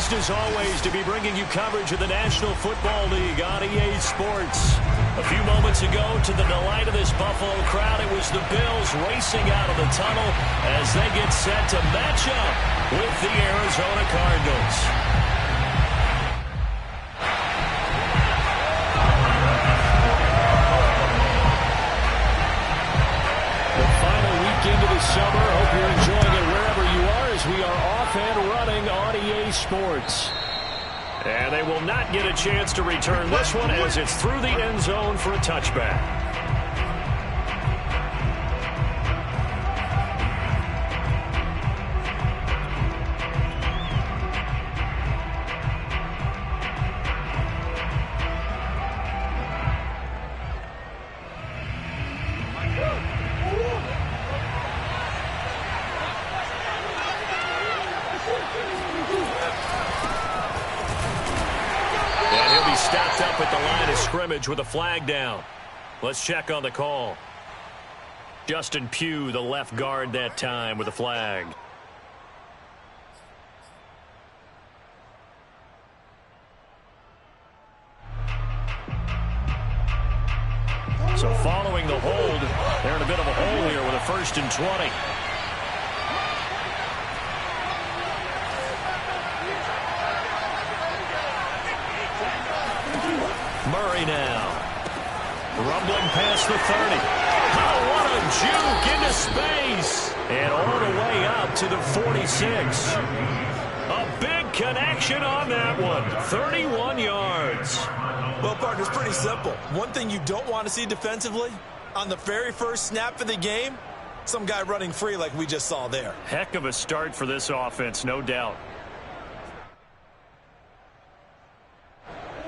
Pleased as always to be bringing you coverage of the National Football League on EA Sports. A few moments ago, to the delight of this Buffalo crowd, it was the Bills racing out of the tunnel as they get set to match up with the Arizona Cardinals. The final weekend of the summer. Hope you're enjoying it wherever you are as we are off and running on EA Sports. And they will not get a chance to return this one as it's through the end zone for a touchback. Stopped up at the line of scrimmage with a flag down. Let's check on the call. Justin Pugh, the left guard that time with a flag. So following the hold, they're in a bit of a hole here with a 1st and 20. Murray now. Rumbling past the 30. Oh, what a juke into space. And all the way up to the 46. A big connection on that one. 31 yards. Well, partner, it's pretty simple. One thing you don't want to see defensively, on the very first snap of the game, some guy running free like we just saw there. Heck of a start for this offense, no doubt.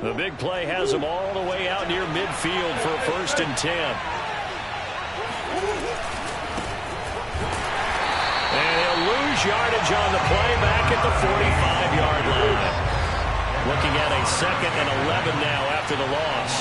The big play has them all the way out near midfield for a 1st and 10. And he'll lose yardage on the play back at the 45-yard line. Looking at a 2nd and 11 now after the loss.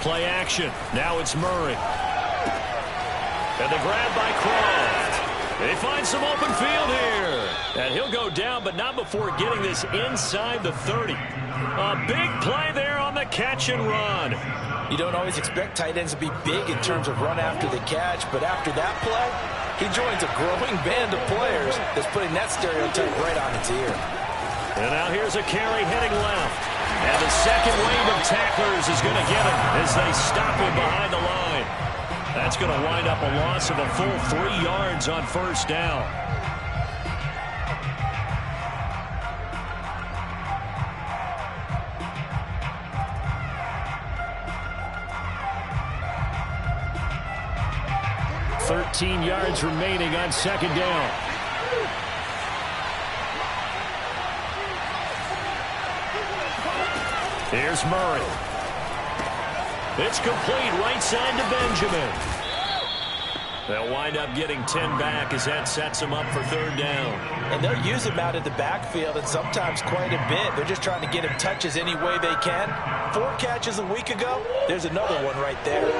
Play action. Now it's Murray. And the grab by Croft. They find some open field here. And he'll go down, but not before getting this inside the 30. A big play there on the catch and run. You don't always expect tight ends to be big in terms of run after the catch, but after that play, he joins a growing band of players that's putting that stereotype right on its ear. And now here's a carry heading left. And the second wave of tacklers is going to get him as they stop him behind the line. That's going to wind up a loss of a full 3 yards on 1st down. $13 yards remaining on 2nd down. Here's Murray. It's complete right side to Benjamin. They'll wind up getting 10 back as that sets them up for 3rd down. And they'll use him out of the backfield and sometimes quite a bit. They're just trying to get him touches any way they can. 4 catches a week ago. There's another one right there.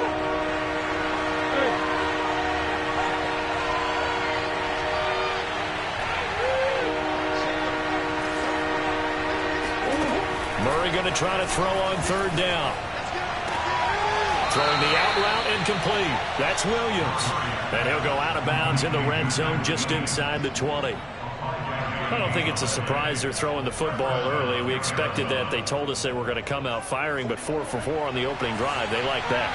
Murray going to try to throw on 3rd down. Throwing the out route incomplete. That's Williams. And he'll go out of bounds in the red zone just inside the 20. I don't think it's a surprise they're throwing the football early. We expected that. They told us they were going to come out firing, but 4 for 4 on the opening drive. They like that.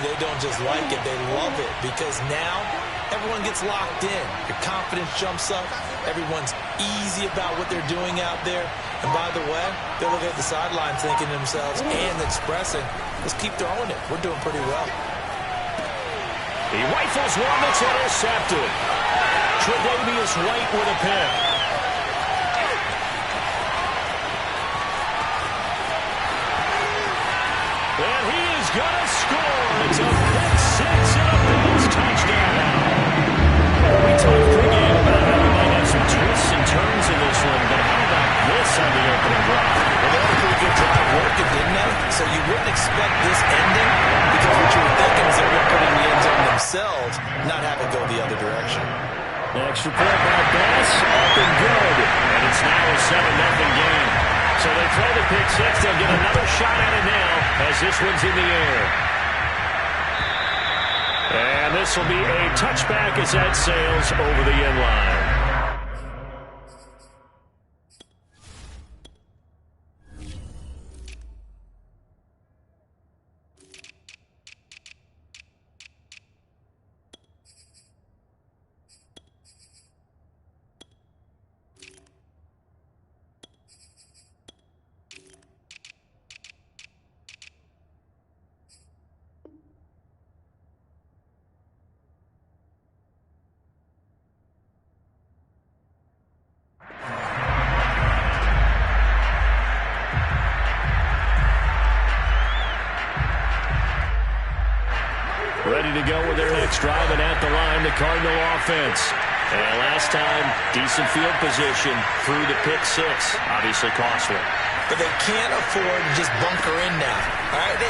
They don't just like it. They love it because now everyone gets locked in. Your confidence jumps up. Everyone's easy about what they're doing out there. And by the way, they're looking at the sideline thinking to themselves and expressing, let's keep throwing it. We're doing pretty well. He rifles one that's intercepted. Tre'Davious White with a pick. And he is going to score. It's a pick six and a Bills touchdown. We talked pregame about how we might have some twists and turns So you wouldn't expect this ending because what you were thinking is they're going to put it in the end zone themselves, not have it go the other direction. The extra point by Bass, up and good. And it's now a 7-0 game. So they throw the pick six. They'll get another shot at it now as this one's in the air. And this will be a touchback as that sails over the end line. Ready to go with their next drive, and at the line, the Cardinal offense. And last time, decent field position through the pick six. Obviously costly. But they can't afford to just bunker in now. All right,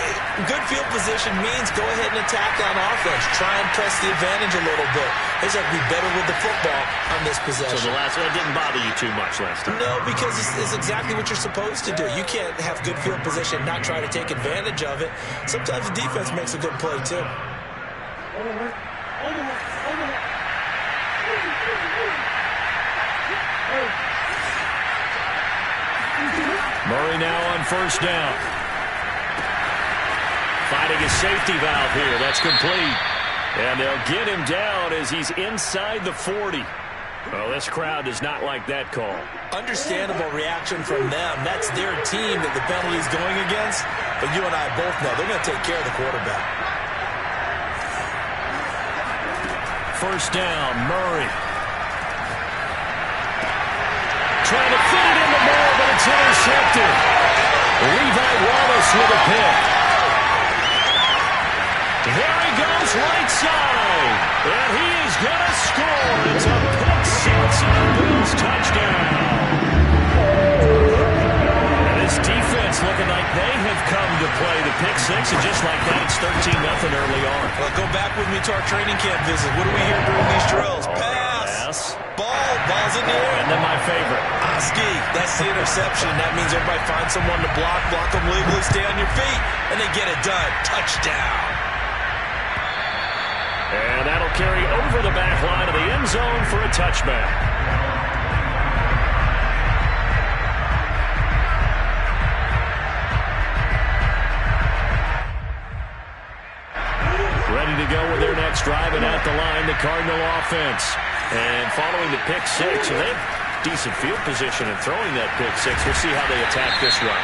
good field position means go ahead and attack on offense. Try and press the advantage a little bit. They just have to be better with the football on this possession. So the last one didn't bother you too much last time? No, because it's exactly what you're supposed to do. You can't have good field position, not try to take advantage of it. Sometimes the defense makes a good play, too. Murray now on first down. Finding a safety valve here. That's complete. And they'll get him down as he's inside the 40. Well, this crowd does not like that call. Understandable reaction from them. That's their team that the penalty's going against. But you and I both know they're going to take care of the quarterback. First down, Murray. Trying to fit it into Moore, but it's intercepted. Levi Wallace with a pick. There he goes, right side. And he is going to score. It's a pick six and a Bills touchdown. And this defense looking like they have come to play the pick six, and just like that, it's 13-0 early on. Well, go back with me to our training camp visit. What do we hear during these drills? Pass. Ball's in the air. And then my favorite. Ski. That's the interception. That means everybody finds someone to block them legally, stay on your feet, and they get it done. Touchdown. And that'll carry over the back line of the end zone for a touchback. Ready to go with their next drive, and at the line, the Cardinal offense. And following the pick six, and they have decent field position and throwing that pick six. We'll see how they attack this run.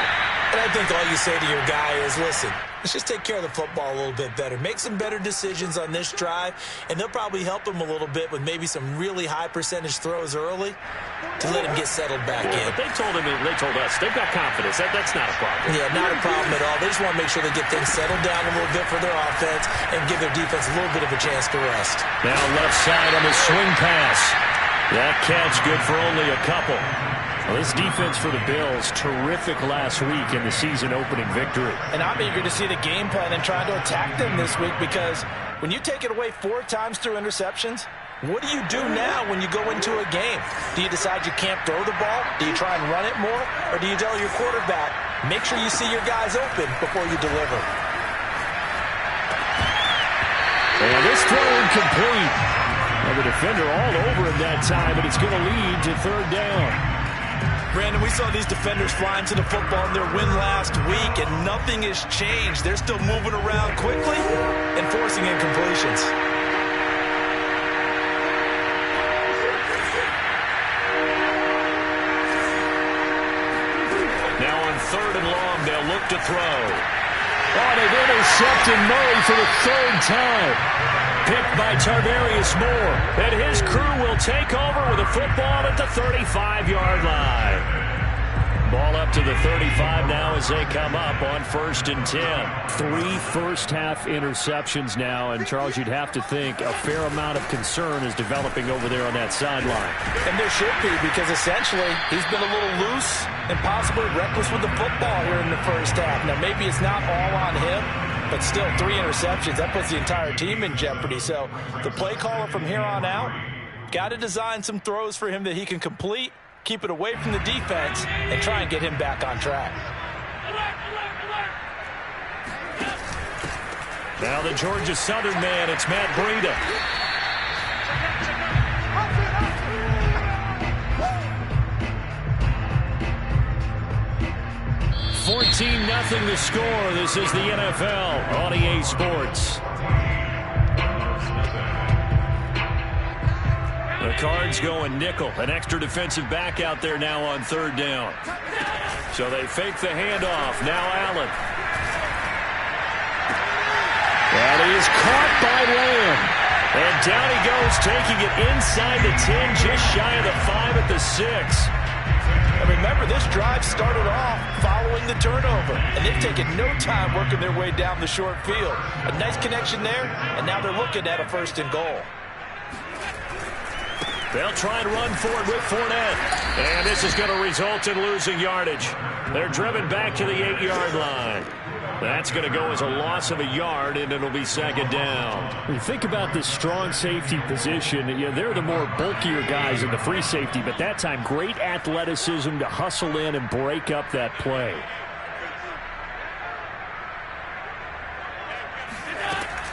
And I think all you say to your guy is, listen, let's just take care of the football a little bit better. Make some better decisions on this drive, and they'll probably help him a little bit with maybe some really high percentage throws early to let him get settled back in. But they told us, they've got confidence. That's not a problem. Yeah, not a problem at all. They just want to make sure they get things settled down a little bit for their offense and give their defense a little bit of a chance to rest. Now left side on the swing pass. That catch good for only a couple. Well, this defense for the Bills, terrific last week in the season opening victory. And I'm eager to see the game plan and trying to attack them this week, because when you take it away 4 times through interceptions, what do you do now when you go into a game? Do you decide you can't throw the ball? Do you try and run it more? Or do you tell your quarterback, make sure you see your guys open before you deliver? And this throw incomplete. Well, the defender all over him that time, but it's going to lead to third down. Brandon, we saw these defenders flying to the football in their win last week, and nothing has changed. They're still moving around quickly and forcing incompletions. Now on third and long, they'll look to throw. Oh, they've intercepted Murray for the third time. Picked by Tarvarius Moore. And his crew will take over with a football at the 35-yard line. Ball up to the 35 now as they come up on 1st and 10. 3 first-half interceptions now, and Charles, you'd have to think a fair amount of concern is developing over there on that sideline. And there should be, because essentially he's been a little loose and possibly reckless with the football here in the first half. Now, maybe it's not all on him, but still 3 interceptions. That puts the entire team in jeopardy. So the play caller from here on out got to design some throws for him that he can complete, keep it away from the defense, and try and get him back on track. Now the Georgia Southern man, it's Matt Breida. $14-0 the score. This is the NFL on EA Sports. The Cards going nickel. An extra defensive back out there now on 3rd down. So they fake the handoff. Now Allen. And he is caught by Lamb. And down he goes, taking it inside the 10, just shy of the 5 at the 6. And remember, this drive started off following the turnover, and they've taken no time working their way down the short field. A nice connection there, and now they're looking at a 1st and goal. They'll try and run for it with Fournette. And this is going to result in losing yardage. They're driven back to the 8-yard line. That's going to go as a loss of a yard, and it'll be 2nd down. When you think about this strong safety position, they're the more bulkier guys in the free safety, but that time great athleticism to hustle in and break up that play.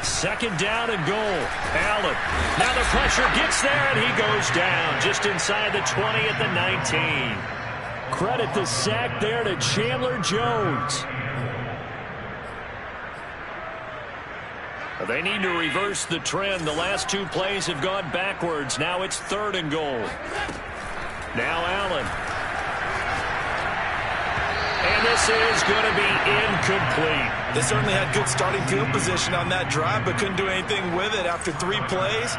Second down and goal. Allen. Now the pressure gets there, and he goes down just inside the 20 at the 19. Credit the sack there to Chandler Jones. They need to reverse the trend. The last 2 plays have gone backwards. Now it's 3rd and goal. Now Allen. And this is going to be incomplete. They certainly had good starting field position on that drive, but couldn't do anything with it after 3 plays.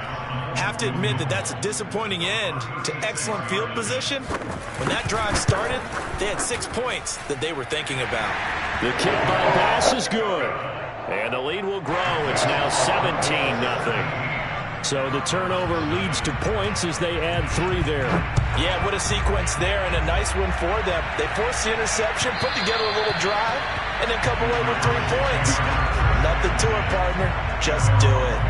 Have to admit that that's a disappointing end to excellent field position. When that drive started, they had 6 points that they were thinking about. The kick by pass is good. And the lead will grow. It's now 17-0. So the turnover leads to points as they add 3 there. Yeah, what a sequence there, and a nice one for them. They forced the interception, put together a little drive, and then come away with 3 points. Nothing to it, partner. Just do it.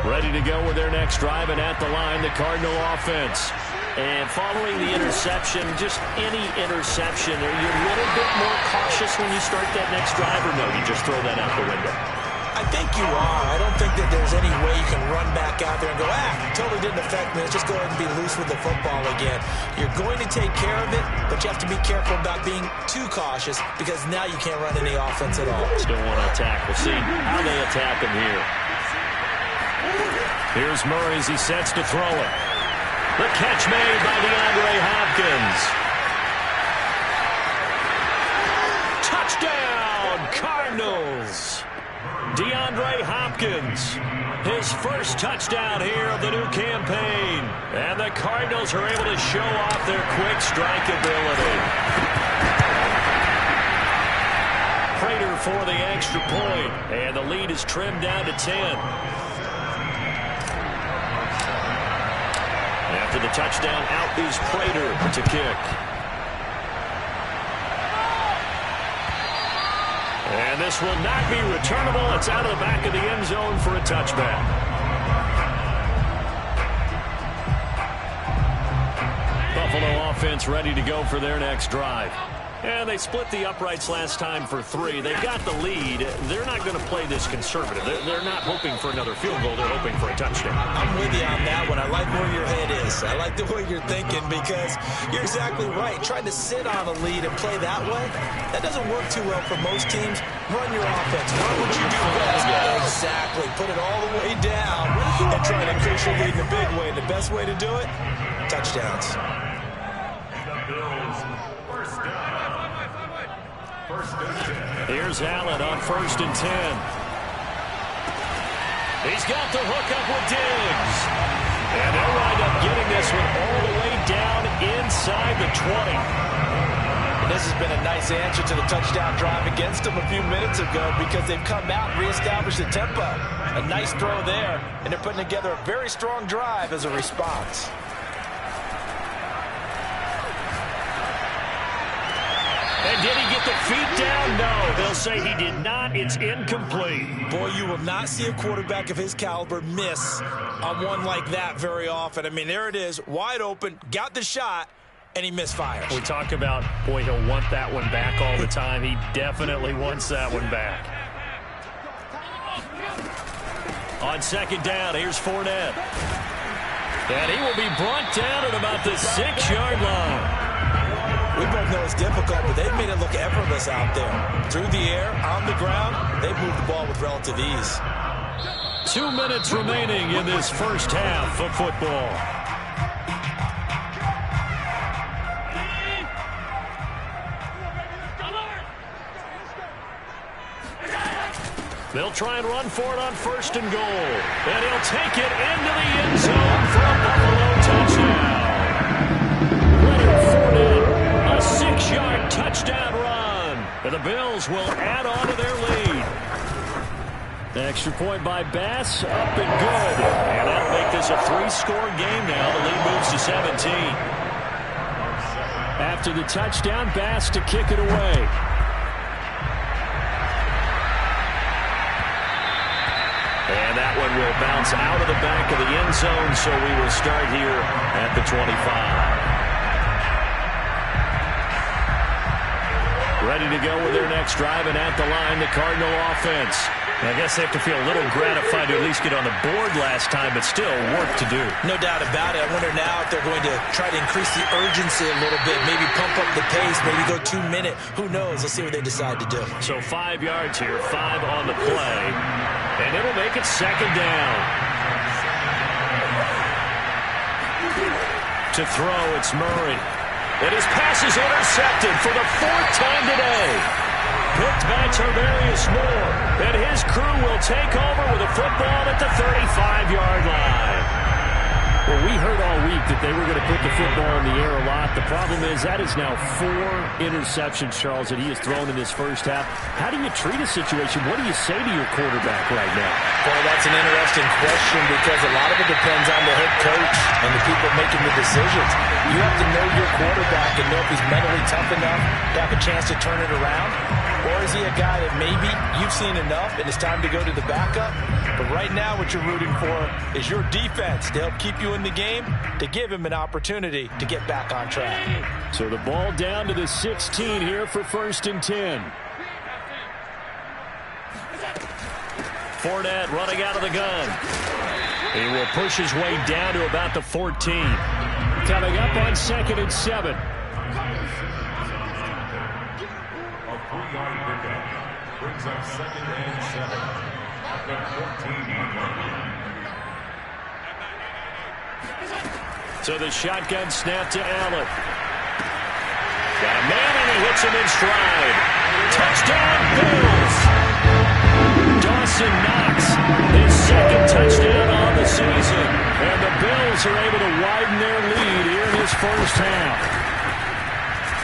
Ready to go with their next drive, and at the line, the Cardinal offense. And following the interception, just any interception, are you a little bit more cautious when you start that next drive, or no, you just throw that out the window? I think you are. I don't think that there's any way you can run back out there and go, totally didn't affect me. Let's just go ahead and be loose with the football again. You're going to take care of it, but you have to be careful about being too cautious, because now you can't run any offense at all. Still want to attack. We'll see how they attack him here. Here's Murray as he sets to throw it. The catch made by DeAndre Hopkins. Touchdown, Cardinals. DeAndre Hopkins, his first touchdown here of the new campaign. And the Cardinals are able to show off their quick strike ability. Prater for the extra point, and the lead is trimmed down to 10. After the touchdown, out is Prater to kick. And this will not be returnable. It's out of the back of the end zone for a touchback. Buffalo offense ready to go for their next drive. And they split the uprights last time for 3. They've got the lead. They're not going to play this conservative. They're not hoping for another field goal. They're hoping for a touchdown. I'm with you on that one. I like where your head is. I like the way you're thinking, because you're exactly right. Trying to sit on a lead and play that way, that doesn't work too well for most teams. Run your offense. Run what you do best. Exactly. Put it all the way down and try to increase your lead in a big way. The best way to do it, touchdowns. Here's Allen on 1st and 10. He's got the hook up with Diggs. And they'll wind up getting this one all the way down inside the 20. And this has been a nice answer to the touchdown drive against them a few minutes ago because they've come out and reestablished the tempo. A nice throw there, and they're putting together a very strong drive as a response. And did he get the feet down? No, they'll say he did not. It's incomplete. Boy, you will not see a quarterback of his caliber miss on one like that very often. I mean, there it is, wide open, got the shot, and he misfires. We talk about, boy, he'll want that one back all the time. He definitely wants that one back. On second down, here's Fournette. And he will be brought down at about the 6-yard line. We both know it's difficult, but they've made it look effortless out there. Through the air, on the ground, they've moved the ball with relative ease. 2 minutes remaining in this first half of football. They'll try and run for it on 1st and goal. And he'll take it into the end zone for a Buffalo touchdown. A 6-yard touchdown run. And the Bills will add on to their lead. The extra point by Bass, up and good. And that'll make this a 3-score game now. The lead moves to 17. After the touchdown, Bass to kick it away. And that one will bounce out of the back of the end zone, so we will start here at the 25. Ready to go with their next drive, and at the line, the Cardinal offense. I guess they have to feel a little gratified to at least get on the board last time, but still work to do. No doubt about it. I wonder now if they're going to try to increase the urgency a little bit, maybe pump up the pace, maybe go 2-minute. Who knows? Let's see what they decide to do. So 5 yards here, 5 on the play, and it'll make it second down. To throw, it's Murray. And his pass is intercepted for the 4th time today. Picked by Tarvarius Moore. And his crew will take over with a football at the 35-yard line. Well, we heard all week that they were going to put the football in the air a lot. The problem is that is now 4 interceptions, Charles, that he has thrown in this first half. How do you treat a situation? What do you say to your quarterback right now? Well, that's an interesting question because a lot of it depends on the head coach and the people making the decisions. You have to know your quarterback and know if he's mentally tough enough to have a chance to turn it around. Or is he a guy that maybe you've seen enough and it's time to go to the backup? But right now what you're rooting for is your defense to help keep you in the game, to give him an opportunity to get back on track. So the ball down to the 16 here for 1st and 10. Fournette running out of the gun. He will push his way down to about the 14. Coming up on 2nd and 7. Brings up 2nd and 7 at the 14-yard line. So the shotgun snap to Allen. Got a man and he hits him in stride. Touchdown Bills. Dawson Knox, his 2nd touchdown on the season. And the Bills are able to widen their lead here in this first half.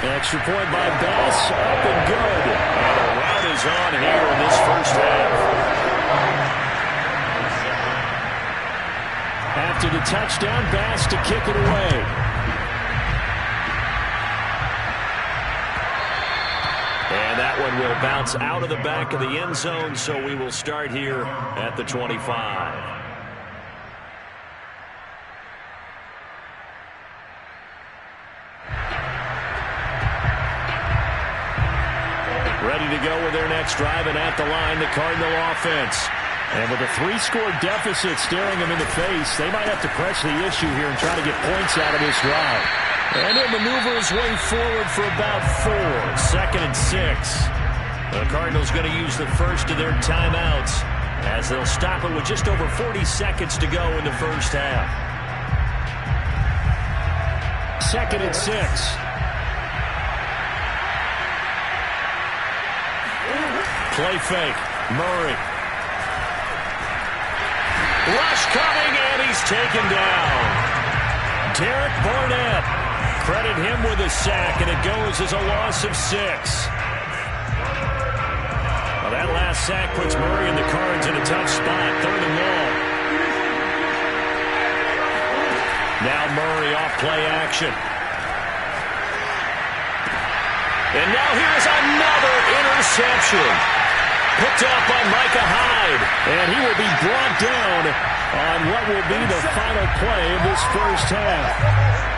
Extra point by Bass, up and good. And the route is on here in this first half. After the touchdown, Bass to kick it away. And that one will bounce out of the back of the end zone, so we will start here at the 25. Ready to go with their next drive, and at the line, the Cardinal offense. And with a 3-score deficit staring them in the face, they might have to press the issue here and try to get points out of this drive. And he'll maneuver his way forward for about 4. 2nd and 6. The Cardinals going to use the first of their timeouts as they'll stop it with just over 40 seconds to go in the first half. 2nd and 6. Play fake. Murray. Rush coming, and he's taken down. Derek Barnett. Credit him with a sack, and it goes as a loss of 6. Well, that last sack puts Murray and the Cards in a tough spot, 3rd and long. Now Murray off play action. And now here's another interception. Picked up by Micah Hyde. And he will be brought down on what will be the final play of this first half.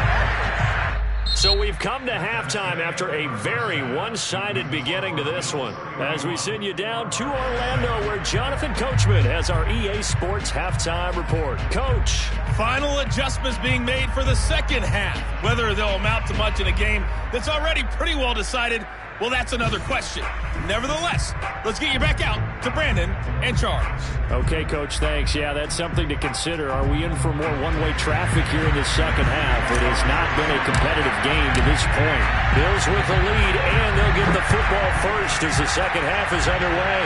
So we've come to halftime after a very one-sided beginning to this one. As we send you down to Orlando, where Jonathan Coachman has our EA Sports halftime report. Coach. Final adjustments being made for the second half. Whether they'll amount to much in a game that's already pretty well decided, well, that's another question. Nevertheless, let's get you back out to Brandon and Charles. Okay, Coach, thanks. Yeah, that's something to consider. Are we in for more one-way traffic here in the second half? It has not been a competitive game to this point. Bills with the lead, and they'll get the football first as the second half is underway.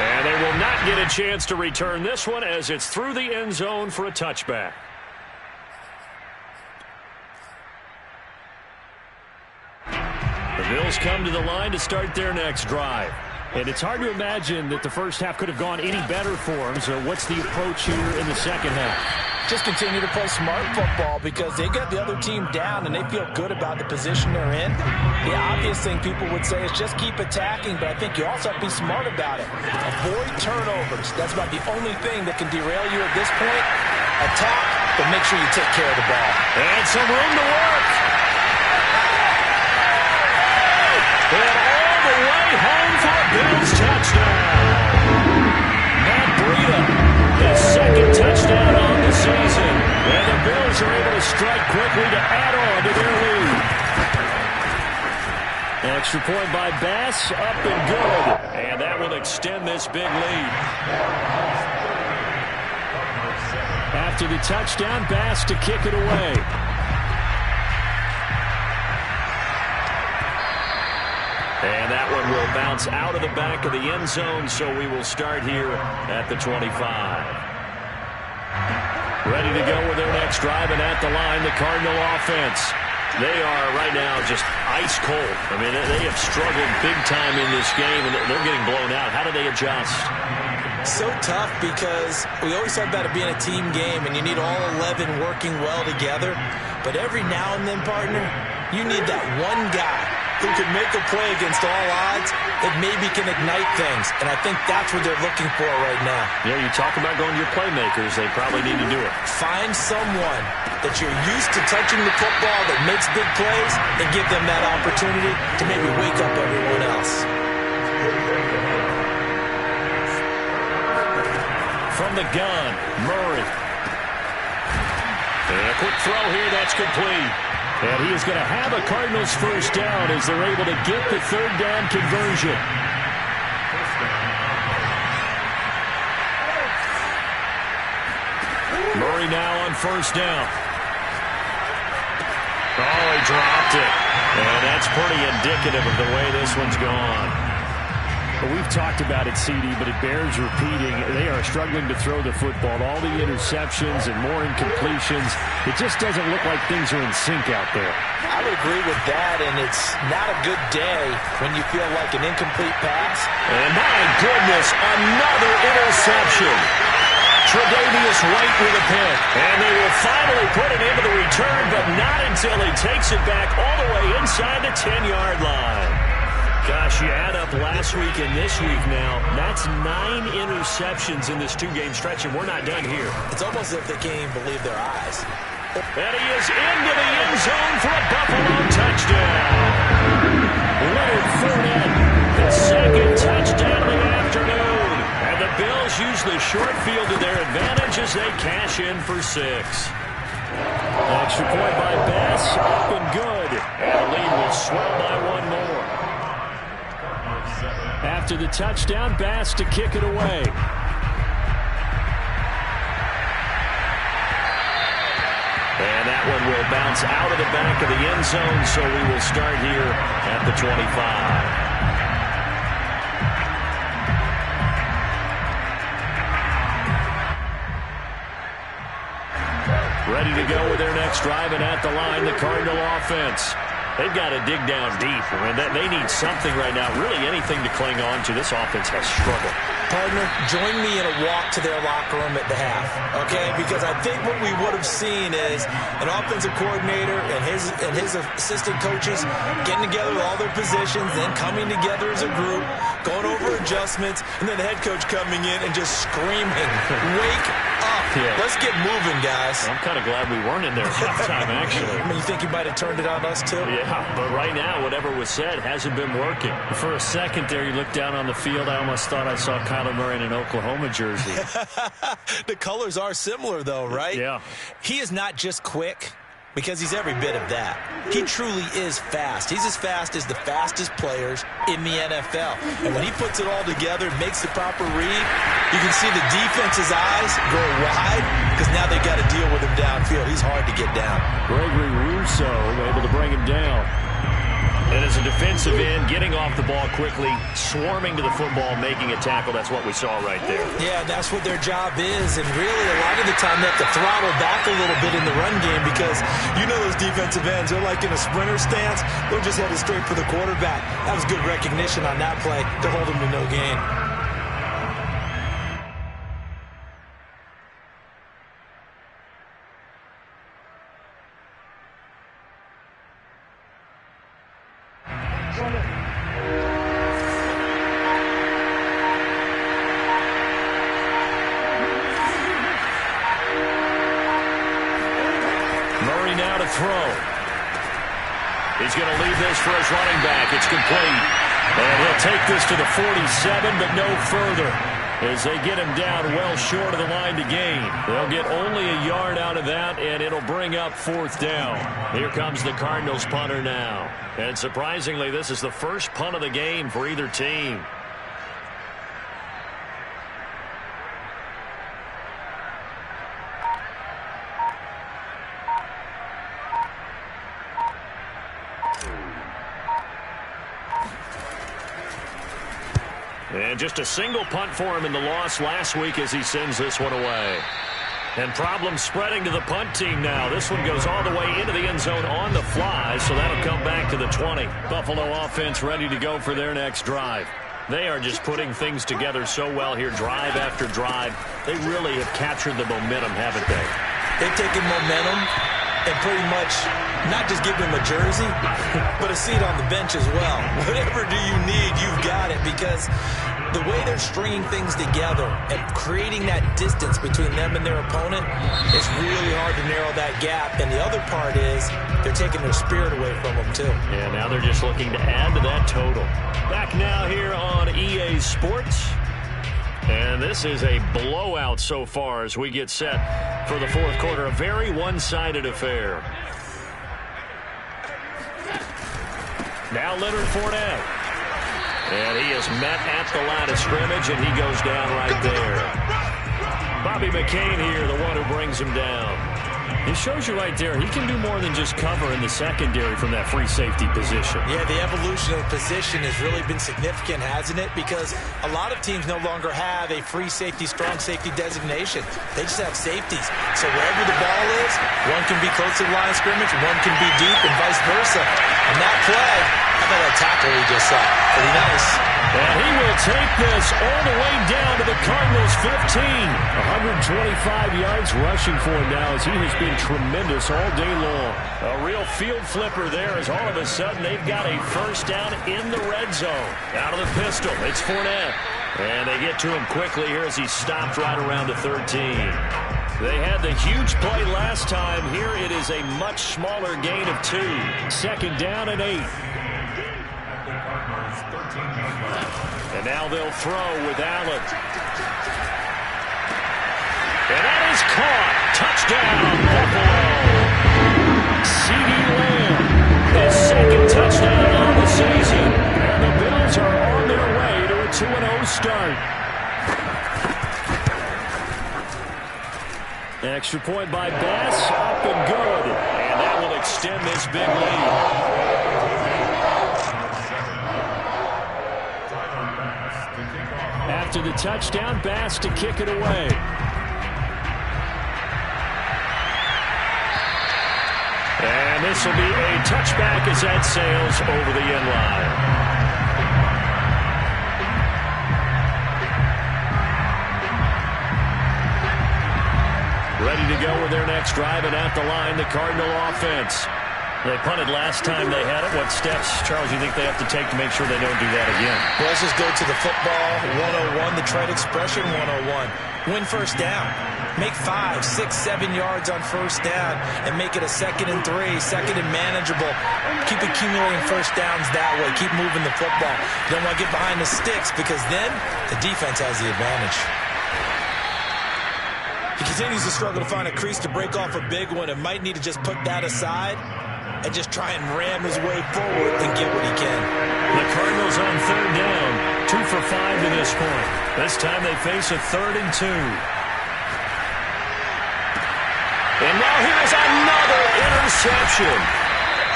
And they will not get a chance to return this one as it's through the end zone for a touchback. The Bills come to the line to start their next drive. And it's hard to imagine that the first half could have gone any better for them. So what's the approach here in the second half? Just continue to play smart football because they got the other team down and they feel good about the position they're in. The obvious thing people would say is just keep attacking, but I think you also have to be smart about it. Avoid turnovers. That's about the only thing that can derail you at this point. Attack, but make sure you take care of the ball. And some room to work. And all the way home for a Bills touchdown. Matt Breida, his second touchdown on the season. And the Bills are able to strike quickly to add on to their lead. An extra point by Bass, up and good. And that will extend this big lead. After the touchdown, Bass to kick it away. And that one will bounce out of the back of the end zone, so we will start here at the 25. Ready to go with their next drive, and at the line, the Cardinal offense. They are right now just ice cold. I mean, they have struggled big time in this game, and they're getting blown out. How do they adjust? So tough because we always talk about it being a team game, and you need all 11 working well together. But every now and then, partner, you need that one guy who can make a play against all odds that maybe can ignite things. And I think that's what they're looking for right now. Yeah, you talk about going to your playmakers. They probably need to do it. Find someone that you're used to touching the football that makes big plays and give them that opportunity to maybe wake up everyone else. From the gun, Murray. And a quick throw here, that's complete. And he is going to have a Cardinals first down as they're able to get the third down conversion. Murray now on first down. Oh, he dropped it. And that's pretty indicative of the way this one's gone. Well, we've talked about it, CD, but it bears repeating. They are struggling to throw the football. All the interceptions and more incompletions. It just doesn't look like things are in sync out there. I would agree with that, and it's not a good day when you feel like an incomplete pass. And my goodness, another interception. Tre'Davious White with a pick. And they will finally put it into the return, but not until he takes it back all the way inside the 10-yard line. Gosh, you add up last week and this week now, that's 9 interceptions in this two-game stretch, and we're not done here. It's almost as if they can't even believe their eyes. And he is into the end zone for a Buffalo touchdown. Leonard Fournette, the second touchdown of the afternoon. And the Bills use the short field to their advantage as they cash in for 6. Extra point by Bass, up and good. And the lead will swell by one more. After the touchdown, Bass to kick it away. And that one will bounce out of the back of the end zone, so we will start here at the 25. Ready to go with their next drive, and at the line, the Cardinal offense. They've got to dig down deep. I mean, they need something right now, really anything to cling on to. This offense has struggled. Partner, join me in a walk to their locker room at the half, okay? Because I think what we would have seen is an offensive coordinator and his assistant coaches getting together with all their positions, then coming together as a group, going over adjustments, and then the head coach coming in and just screaming, "Wake up. Yeah. Let's get moving, guys." I'm kind of glad we weren't in there at halftime, actually. I mean, you think he might have turned it on us, too? Yeah, but right now, whatever was said hasn't been working. For a second there, you looked down on the field. I almost thought I saw Kyler Murray in an Oklahoma jersey. The colors are similar, though, right? Yeah. He is not just quick, because he's every bit of that. He truly is fast. He's as fast as the fastest players in the NFL. And when he puts it all together, makes the proper read, you can see the defense's eyes go wide because now they got to deal with him downfield. He's hard to get down. Gregory Rousseau able to bring him down. And as a defensive end, getting off the ball quickly, swarming to the football, making a tackle, that's what we saw right there. Yeah, that's what their job is. And really, a lot of the time, they have to throttle back a little bit in the run game because you know those defensive ends, they're like in a sprinter stance. They're just headed straight for the quarterback. That was good recognition on that play to hold him to no gain. Murray now to throw. He's going to leave this for his running back. It's complete. And he'll take this to the 47, but no further. As they get him down well short of the line to gain. They'll get only a yard out of that, and it'll bring up 4th down. Here comes the Cardinals punter now. And surprisingly, this is the first punt of the game for either team. And just a single punt for him in the loss last week as he sends this one away. And problems spreading to the punt team now. This one goes all the way into the end zone on the fly, so that'll come back to the 20. Buffalo offense ready to go for their next drive. They are just putting things together so well here, drive after drive. They really have captured the momentum, haven't they? They've taken momentum and pretty much not just give him a jersey, but a seat on the bench as well. Whatever do you need, you've got it, because the way they're stringing things together and creating that distance between them and their opponent, it's really hard to narrow that gap. And the other part is they're taking their spirit away from them, too. Yeah, now they're just looking to add to that total. Back now here on EA Sports. And this is a blowout so far as we get set for the 4th quarter. A very one-sided affair. Now Leonard Fournette. And he is met at the line of scrimmage, and he goes down right there. Bobby McCain here, the one who brings him down. It shows you right there, he can do more than just cover in the secondary from that free safety position. Yeah, the evolution of position has really been significant, hasn't it? Because a lot of teams no longer have a free safety, strong safety designation. They just have safeties. So wherever the ball is, one can be close to the line of scrimmage, one can be deep, and vice versa. And that play, how about that tackle he just saw? Pretty nice. And he will take this all the way down to the Cardinals' 15. 125 yards rushing for him now as he has been tremendous all day long. A real field flipper there as all of a sudden they've got a first down in the red zone. Out of the pistol, it's Fournette. And they get to him quickly here as he stopped right around the 13. They had the huge play last time. Here it is a much smaller gain of 2. 2nd down and 8. And now they'll throw with Allen. And that is caught. Touchdown, Buffalo. CeeDee Lamb, his 2nd touchdown on the season. And the Bills are on their way to a 2-0 start. Extra point by Bass, up and good. And that will extend this big lead. After the touchdown, Bass to kick it away. this will be a touchback as that sails over the end line. Ready to go with their next drive, and at the line, the Cardinal offense. They punted last time they had it. What steps, Charles, you think they have to take to make sure they don't do that again? Well, let's just go to the football 101, the trade expression 101. Win first down. Make 5, 6, 7 yards on first down and make it a 2nd and 3, 2nd and manageable. Keep accumulating first downs that way. Keep moving the football. You don't want to get behind the sticks because then the defense has the advantage. He continues to struggle to find a crease to break off a big one and might need to just put that aside and just try and ram his way forward and get what he can. The Cardinals on 3rd down, 2 for 5 to this point. This time they face a 3rd and 2. And now here's another interception.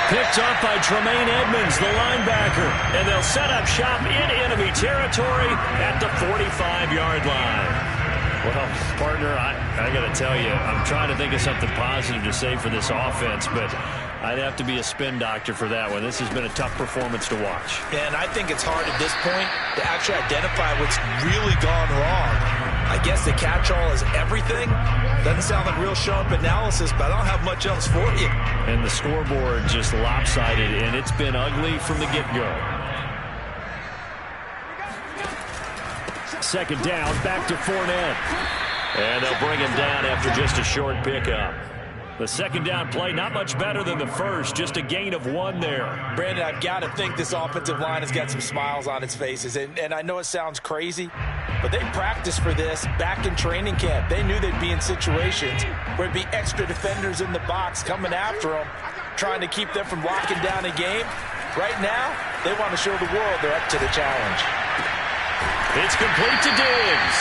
Picked up by Tremaine Edmonds, the linebacker. And they'll set up shop in enemy territory at the 45-yard line. Well, partner, I got to tell you, I'm trying to think of something positive to say for this offense, but I'd have to be a spin doctor for that one. This has been a tough performance to watch. And I think it's hard at this point to actually identify what's really gone wrong. I guess the catch-all is everything. Doesn't sound like real sharp analysis, but I don't have much else for you. And the scoreboard just lopsided, and it's been ugly from the get-go. 2nd down, back to Fournette. And they'll bring him down after just a short pickup. The 2nd down play, not much better than the first, just a gain of 1 there. Brandon, I've got to think this offensive line has got some smiles on its faces. And I know it sounds crazy, but they practiced for this back in training camp. They knew they'd be in situations where it'd be extra defenders in the box coming after them, trying to keep them from locking down a game. Right now, they want to show the world they're up to the challenge. It's complete to Diggs.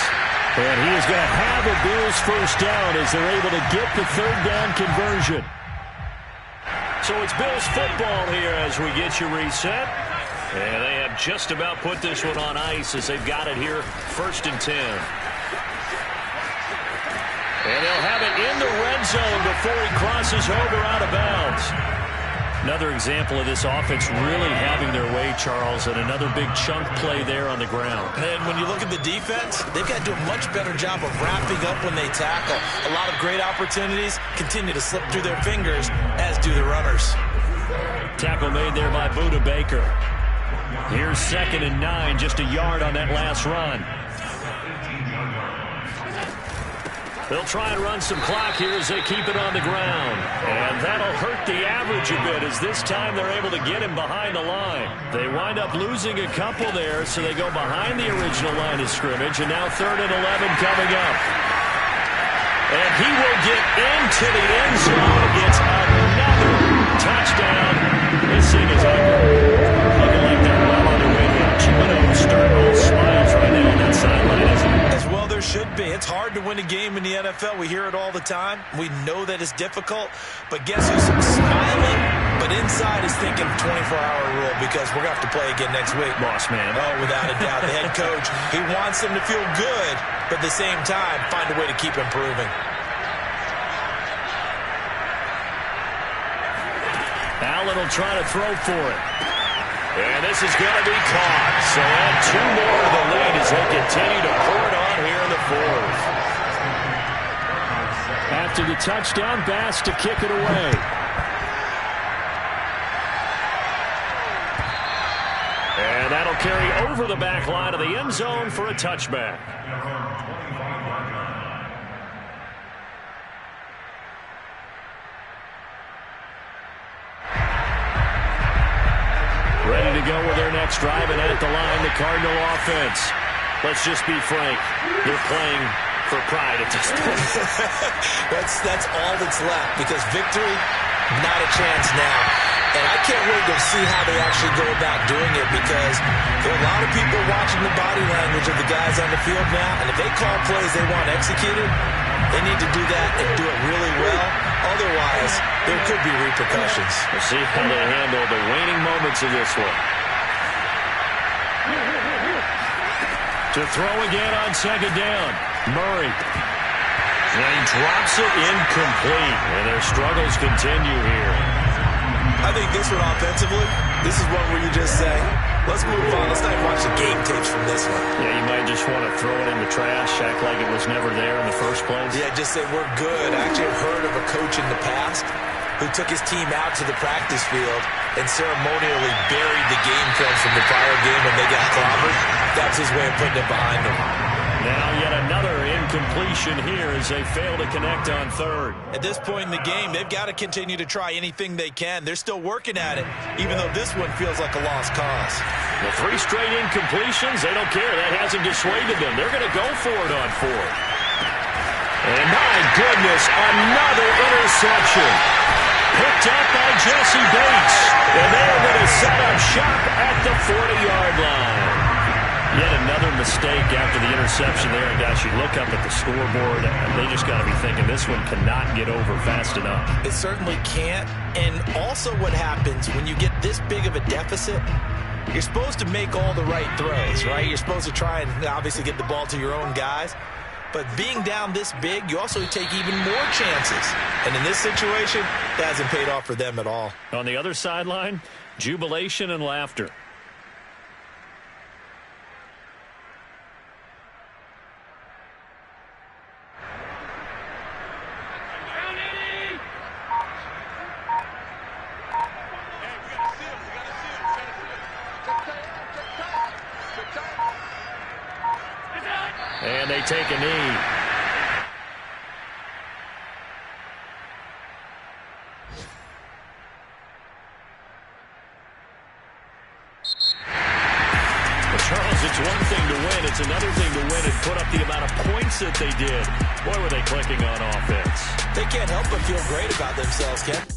And he is going to have a Bills first down as they're able to get the 3rd down conversion. So it's Bills football here as we get you reset. And they have just about put this one on ice as they've got it here, 1st and 10. And they'll have it in the red zone before he crosses over out of bounds. Another example of this offense really having their way, Charles, and another big chunk play there on the ground. And when you look at the defense, they've got to do a much better job of wrapping up when they tackle. A lot of great opportunities continue to slip through their fingers, as do the runners. Tackle made there by Buda Baker. Here's 2nd and 9, just a yard on that last run. They'll try and run some clock here as they keep it on the ground. And that'll hurt the average a bit as this time they're able to get him behind the line. They wind up losing a couple there, so they go behind the original line of scrimmage. And now 3rd and 11 coming up. And he will get into the end zone. It's another touchdown. This thing is looking like they're well on their way to Chimano. Start all smiles right now on that sideline, isn't it? As well there should be. It's hard to win a game in the NFL. We hear it all the time. We know that it's difficult. But guess who's smiling? But inside is thinking 24-hour rule because we're going to have to play again next week. Boss man. Oh, without a doubt. The head coach, he wants them to feel good, but at the same time, find a way to keep improving. Allen will try to throw for it. And this is going to be caught. So add 2 more to the lead as they continue to pour it on here in the 4th. After the touchdown, Bass to kick it away. And that'll carry over the back line of the end zone for a touchback. Ready to go with their next drive, and at the line, the Cardinal offense. Let's just be frank. They're playing for pride at this point. That's all that's left because victory, not a chance now. And I can't wait to see how they actually go about doing it because there are a lot of people watching the body language of the guys on the field now, and if they call plays they want executed, they need to do that and do it really well. Otherwise, there could be repercussions. We'll see how they handle the waning moments of this one. To throw again on 2nd down. Murray. And he drops it incomplete. And their struggles continue here. I think this one offensively, this is one where you just say, let's move on. Let's not even watch the game tapes from this one. Yeah, you might just want to throw it in the trash, act like it was never there in the first place. Yeah, just say we're good. I actually have heard of a coach in the past who took his team out to the practice field and ceremonially buried the game film from the prior game when they got clobbered. That's his way of putting it behind them. Now yet another incompletion here as they fail to connect on third. At this point in the game, they've got to continue to try anything they can. They're still working at it, even though this one feels like a lost cause. The 3 straight incompletions, they don't care. That hasn't dissuaded them. They're going to go for it on fourth. And my goodness, another interception. Picked up by Jesse Bates. And they're going to set up shop at the 40-yard line. Yet another mistake after the interception there. And guys, you look up at the scoreboard, they just got to be thinking this one cannot get over fast enough. It certainly can't. And also what happens when you get this big of a deficit, you're supposed to make all the right throws, right? You're supposed to try and obviously get the ball to your own guys. But being down this big, you also take even more chances. And in this situation, that hasn't paid off for them at all. On the other sideline, jubilation and laughter. And they take a knee. Well, Charles, it's one thing to win. It's another thing to win and put up the amount of points that they did. Boy, were they clicking on offense. They can't help but feel great about themselves, Ken.